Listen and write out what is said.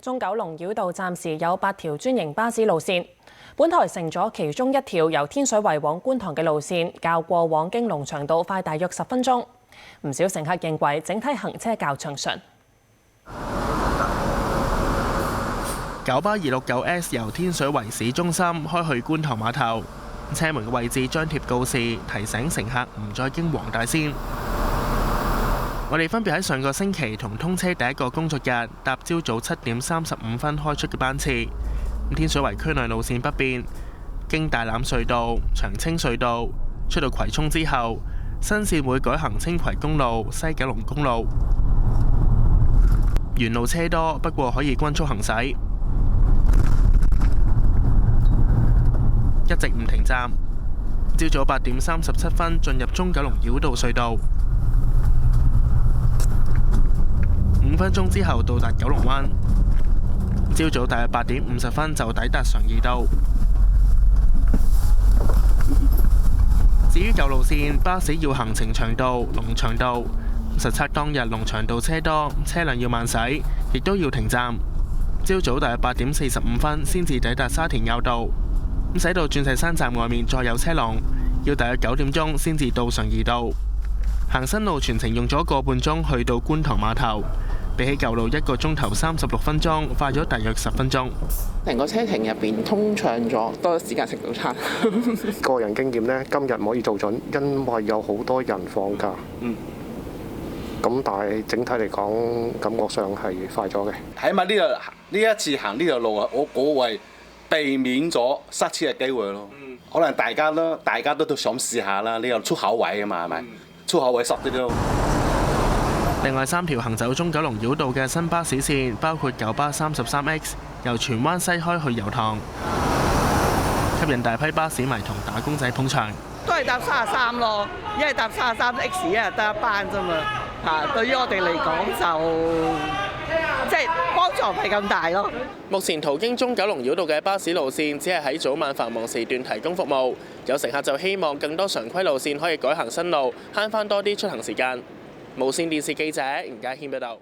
中九龍繞道暫時有8條專營巴士路線，本台乘咗其中1條由天水圍往觀塘嘅路線，較過往經龍翔道快大約10分鐘。唔少乘客認為整體行車較暢順。九巴269S 由天水圍市中心開去觀塘碼頭，車門嘅位置張貼告示，提醒乘客唔再經黃大仙。我哋分別喺上個星期同通車第一個工作日搭朝早7點35分開出嘅班次。天水圍區內路線不變，經大欖隧道、長青隧道出到葵涌之後，新線會改行青葵公路、西九龍公路。沿路車多，不過可以均速行駛，一直唔停站。朝早8點37分進入中九龍繞道隧道，5分鐘之後到達九龍灣。朝早大約8點50分就抵達常怡道。至於舊路線，巴士要行呈祥道、龍翔道。實測當日龍翔道車多，車輛要慢駛，亦都要停站。朝早大約8點45分先至抵達沙田坳道。駛到鑽石山站外面再有車龍，要大約9點鐘先至到常怡道。行新路全程用咗個半鐘去到觀塘碼頭，比起舊路1個鐘頭36分鐘，快咗大約10分鐘。成個車程入邊通暢咗，多咗時間食早餐。個人經驗呢，今日唔可以做準，因為有好多人放假。咁但係整體嚟講，感覺上係快咗嘅。起碼呢一次行呢條路啊，我會避免咗塞車嘅機會咯。可能大家都想試下啦，呢個出口位啊嘛，係咪？出口位塞啲咯。另外3條行走中九龍繞道嘅新巴士線，包括九巴33X 由荃灣西開去油塘，吸引大批巴士迷同打工仔捧場。都係搭33咯，一係搭33X，一係得一班啫嘛。對於我哋嚟講就即係幫助唔係咁大咯。目前途經中九龍繞道嘅巴士路線只係喺早晚繁忙時段提供服務，有乘客就希望更多常規路線可以改行新路，慳翻多啲出行時間。無線電視記者吳家軒報道。